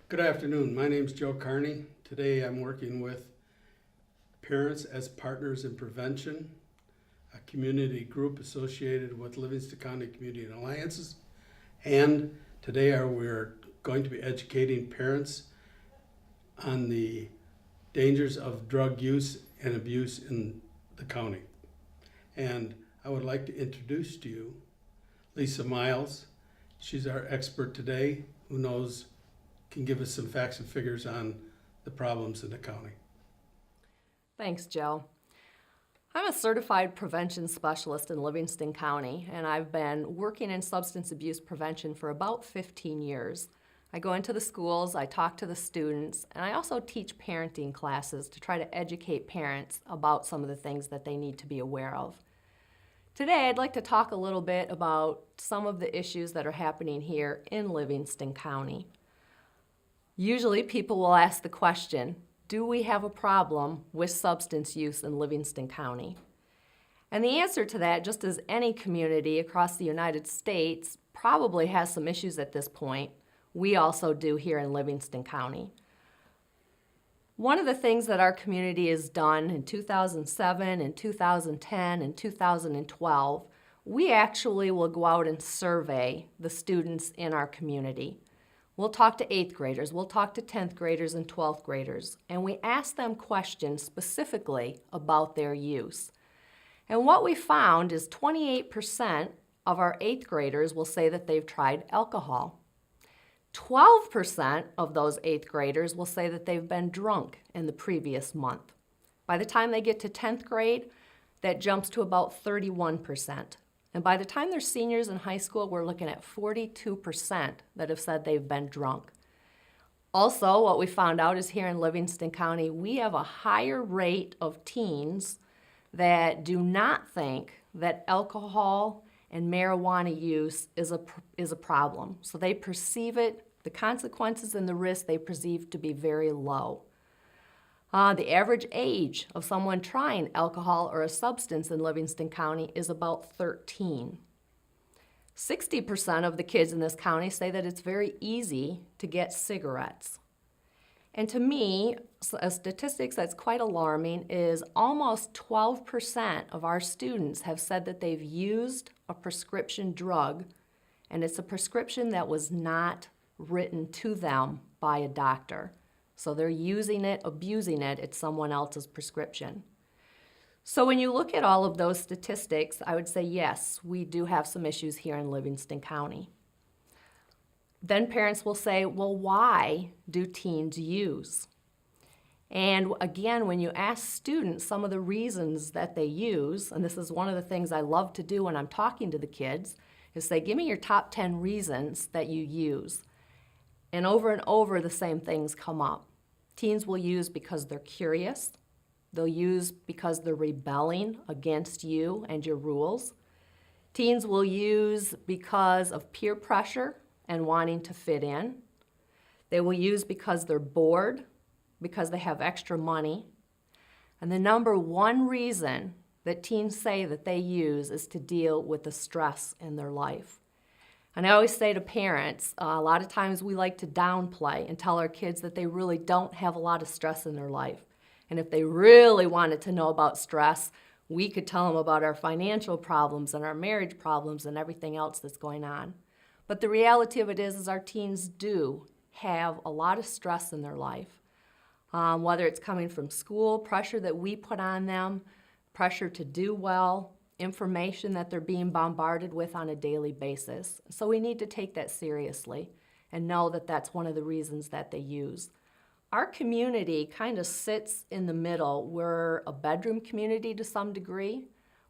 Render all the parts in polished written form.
Good afternoon. My name is Joe Carney. Today I'm working with Parents as Partners in Prevention, a community group associated with Livingston County Community Alliances. And today we're going to be educating parents on the dangers of drug use and abuse in the county. And I would like to introduce to you Lisa Miles. She's our expert today who can give us some facts and figures on the problems in the county. Thanks, Joe. I'm a certified prevention specialist in Livingston County, and I've been working in substance abuse prevention for about 15 years. I go into the schools, I talk to the students, and I also teach parenting classes to try to educate parents about some of the things that they need to be aware of. Today, I'd like to talk a little bit about some of the issues that are happening here in Livingston County. Usually people will ask the question, do we have a problem with substance use in Livingston County? And the answer to that, just as any community across the United States probably has some issues at this point, we also do here in Livingston County. One of the things that our community has done in 2007, in 2010, and 2012, we actually will go out and survey the students in our community. We'll talk to 8th graders, we'll talk to 10th graders and 12th graders, and we ask them questions specifically about their use. And what we found is 28% of our 8th graders will say that they've tried alcohol. 12% of those 8th graders will say that they've been drunk in the previous month. By the time they get to 10th grade, that jumps to about 31%. And by the time they're seniors in high school, we're looking at 42% that have said they've been drunk. Also, what we found out is here in Livingston County, we have a higher rate of teens that do not think that alcohol and marijuana use is a problem. So they perceive it, the consequences and the risks they perceive to be very low. The average age of someone trying alcohol or a substance in Livingston County is about 13. 60% of the kids in this county say that it's very easy to get cigarettes. And to me, a statistic that's quite alarming is almost 12% of our students have said that they've used a prescription drug, and it's a prescription that was not written to them by a doctor. So they're using it, abusing it, it's someone else's prescription. So when you look at all of those statistics, I would say yes, we do have some issues here in Livingston County. Then parents will say, well, why do teens use? And again, when you ask students some of the reasons that they use, and this is one of the things I love to do when I'm talking to the kids, is say, give me your top 10 reasons that you use. And over the same things come up. Teens will use because they're curious. They'll use because they're rebelling against you and your rules. Teens will use because of peer pressure and wanting to fit in. They will use because they're bored, because they have extra money. And the number one reason that teens say that they use is to deal with the stress in their life. And I always say to parents, a lot of times we like to downplay and tell our kids that they really don't have a lot of stress in their life. And if they really wanted to know about stress, we could tell them about our financial problems and our marriage problems and everything else that's going on. But the reality of it is our teens do have a lot of stress in their life, whether it's coming from school, pressure that we put on them, pressure to do well, information that they're being bombarded with on a daily basis. So we need to take that seriously and know that that's one of the reasons that they use. Our community kind of sits in the middle. We're a bedroom community to some degree.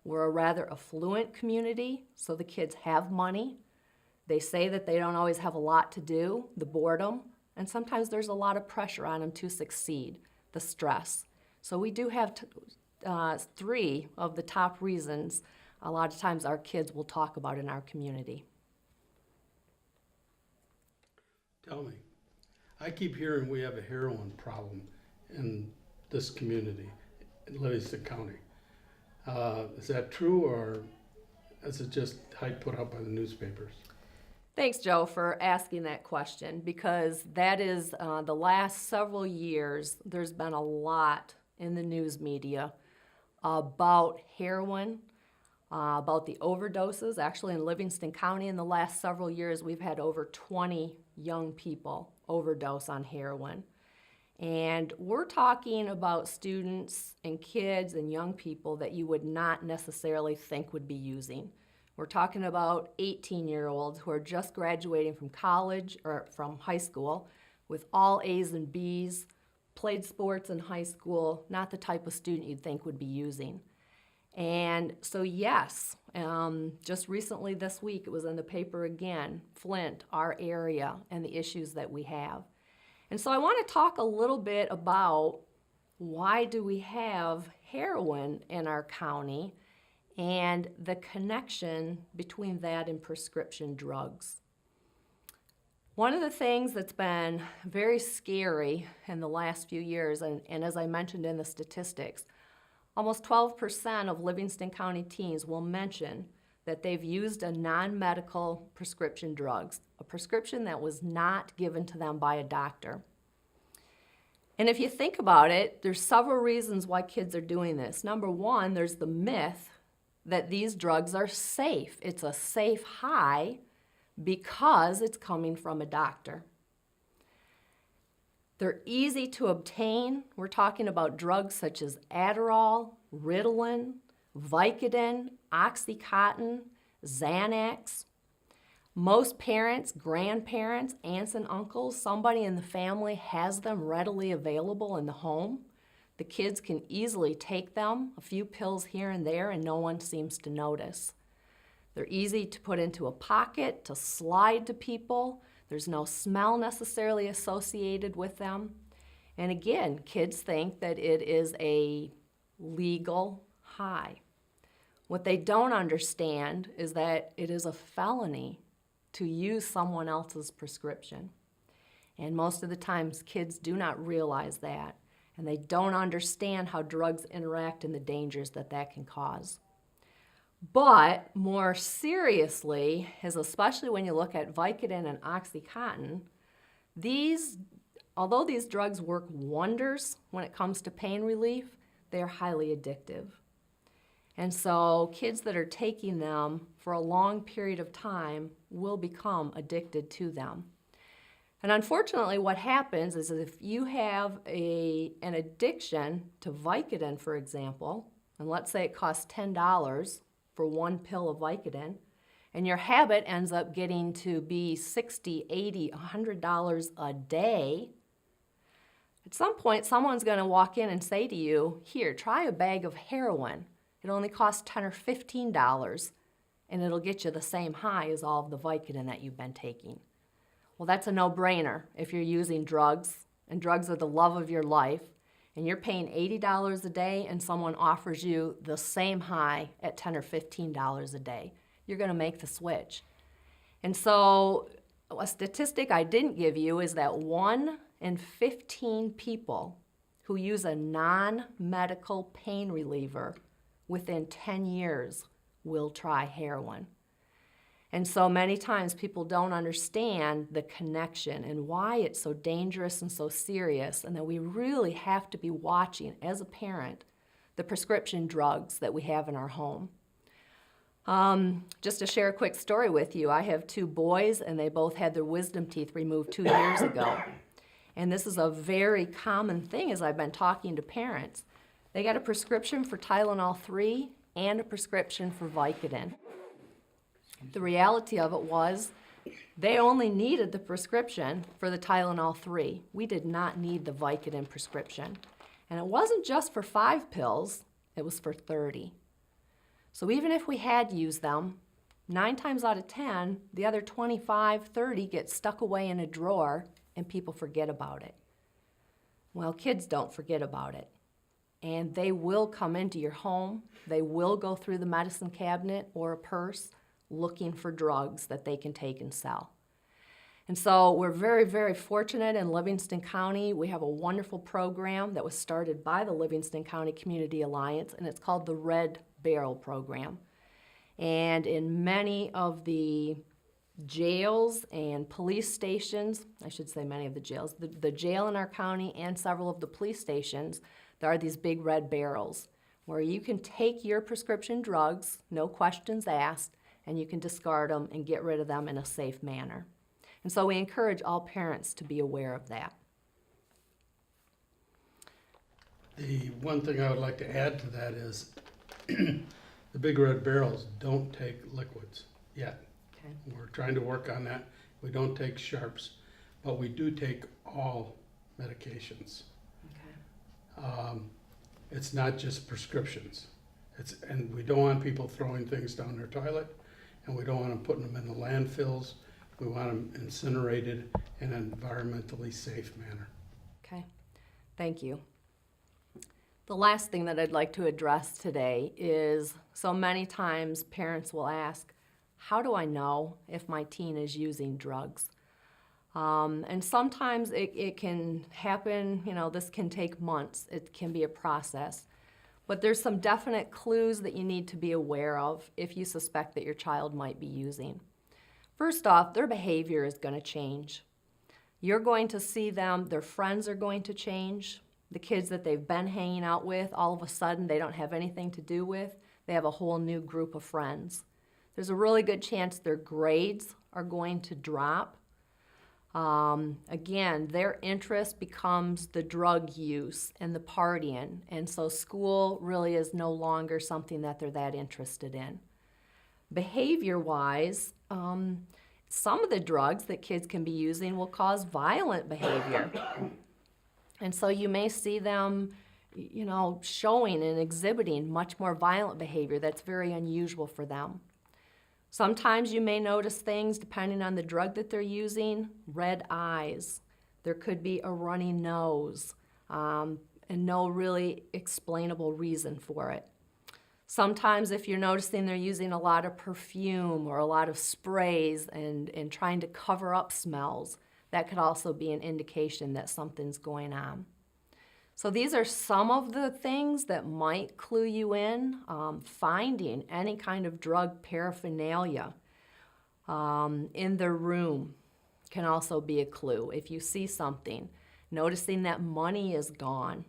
We're a rather affluent community, so the kids have money. They say that they don't always have a lot to do, the boredom, and sometimes there's a lot of pressure on them to succeed, the stress. So we do have 3 of the top reasons a lot of times our kids will talk about in our community. Tell me, I keep hearing we have a heroin problem in this community, in Livingston County. Is that true, or is it just hype put out by the newspapers? Thanks, Joe, for asking that question, because that is the last several years, there's been a lot in the news media about heroin, about the overdoses. Actually, in Livingston County in the last several years, we've had over 20 young people overdose on heroin. And we're talking about students and kids and young people that you would not necessarily think would be using. We're talking about 18-year-olds who are just graduating from college or from high school with all A's and B's, played sports in high school, not the type of student you'd think would be using. And so yes, just recently this week, it was in the paper again, Flint, our area, and the issues that we have. And so I want to talk a little bit about why do we have heroin in our county and the connection between that and prescription drugs. One of the things that's been very scary in the last few years, and as I mentioned in the statistics, almost 12% of Livingston County teens will mention that they've used a non-medical prescription drugs, a prescription that was not given to them by a doctor. And if you think about it, there's several reasons why kids are doing this. Number one, there's the myth that these drugs are safe. It's a safe high because it's coming from a doctor. They're easy to obtain. We're talking about drugs such as Adderall, Ritalin, Vicodin, Oxycontin, Xanax. Most parents, grandparents, aunts and uncles, somebody in the family has them readily available in the home. The kids can easily take them, a few pills here and there, and no one seems to notice. They're easy to put into a pocket, to slide to people. There's no smell necessarily associated with them. And again, kids think that it is a legal high. What they don't understand is that it is a felony to use someone else's prescription. And most of the times, kids do not realize that, and they don't understand how drugs interact and the dangers that that can cause. But more seriously, is especially when you look at Vicodin and Oxycontin, although these drugs work wonders when it comes to pain relief, they are highly addictive. And so kids that are taking them for a long period of time will become addicted to them. And unfortunately, what happens is if you have an addiction to Vicodin, for example, and let's say it costs $10 for one pill of Vicodin, and your habit ends up getting to be $60, $80, $100 a day, at some point someone's going to walk in and say to you, here, try a bag of heroin. It only costs $10 or $15, and it'll get you the same high as all of the Vicodin that you've been taking. Well, that's a no-brainer if you're using drugs, and drugs are the love of your life, and you're paying $80 a day and someone offers you the same high at $10 or $15 a day. You're going to make the switch. And so a statistic I didn't give you is that 1 in 15 people who use a non-medical pain reliever within 10 years will try heroin. And so many times people don't understand the connection and why it's so dangerous and so serious, and that we really have to be watching as a parent the prescription drugs that we have in our home. Just to share a quick story with you, I have 2 boys and they both had their wisdom teeth removed 2 years ago. And this is a very common thing as I've been talking to parents. They got a prescription for Tylenol 3 and a prescription for Vicodin. The reality of it was they only needed the prescription for the Tylenol 3. We did not need the Vicodin prescription. And it wasn't just for 5 pills, it was for 30. So even if we had used them, 9 times out of 10, the other 25, 30 get stuck away in a drawer and people forget about it. Well, kids don't forget about it. And they will come into your home, they will go through the medicine cabinet or a purse looking for drugs that they can take and sell. And so we're very, very fortunate in Livingston County. We have a wonderful program that was started by the Livingston County Community Alliance, and it's called the Red Barrel Program. And in many of the jails and police stations, I should say many of the jails, the jail in our county and several of the police stations, there are these big red barrels where you can take your prescription drugs, no questions asked, and you can discard them and get rid of them in a safe manner. And so we encourage all parents to be aware of that. The one thing I would like to add to that is the big red barrels don't take liquids yet. Okay. We're trying to work on that. We don't take sharps, but we do take all medications. Okay. It's not just prescriptions. And we don't want people throwing things down their toilet, and we don't want them putting them in the landfills. We want them incinerated in an environmentally safe manner. Okay, thank you. The last thing that I'd like to address today is, so many times parents will ask, how do I know if my teen is using drugs? And sometimes it can happen, this can take months. It can be a process. But there's some definite clues that you need to be aware of if you suspect that your child might be using. First off, their behavior is going to change. You're going to see them, their friends are going to change. The kids that they've been hanging out with, all of a sudden they don't have anything to do with. They have a whole new group of friends. There's a really good chance their grades are going to drop. Again, their interest becomes the drug use and the partying, and so school really is no longer something that they're that interested in. Behavior-wise, some of the drugs that kids can be using will cause violent behavior. And so you may see them, showing and exhibiting much more violent behavior that's very unusual for them. Sometimes you may notice things depending on the drug that they're using, red eyes. There could be a runny nose, and no really explainable reason for it. Sometimes if you're noticing they're using a lot of perfume or a lot of sprays and trying to cover up smells, that could also be an indication that something's going on. So these are some of the things that might clue you in. Finding any kind of drug paraphernalia in their room can also be a clue. If you see something, noticing that money is gone.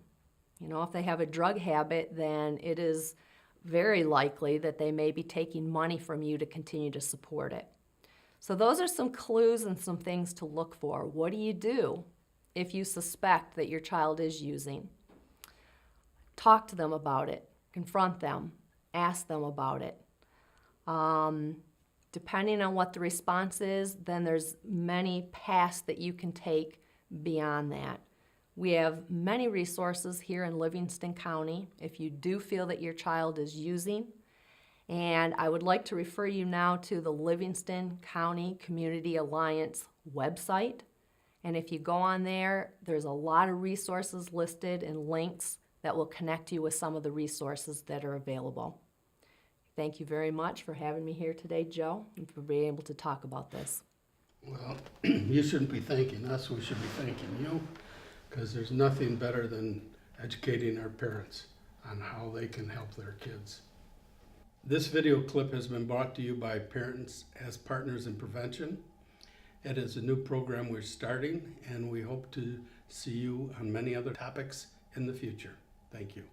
If they have a drug habit, then it is very likely that they may be taking money from you to continue to support it. So those are some clues and some things to look for. What do you do if you suspect that your child is using? Talk to them about it, confront them, ask them about it. Depending on what the response is, then there's many paths that you can take beyond that. We have many resources here in Livingston County if you do feel that your child is using. And I would like to refer you now to the Livingston County Community Alliance website. And if you go on there, there's a lot of resources listed and links that will connect you with some of the resources that are available. Thank you very much for having me here today, Joe, and for being able to talk about this. Well, you shouldn't be thanking us, we should be thanking you, because there's nothing better than educating our parents on how they can help their kids. This video clip has been brought to you by Parents as Partners in Prevention. It is a new program we're starting, and we hope to see you on many other topics in the future. Thank you.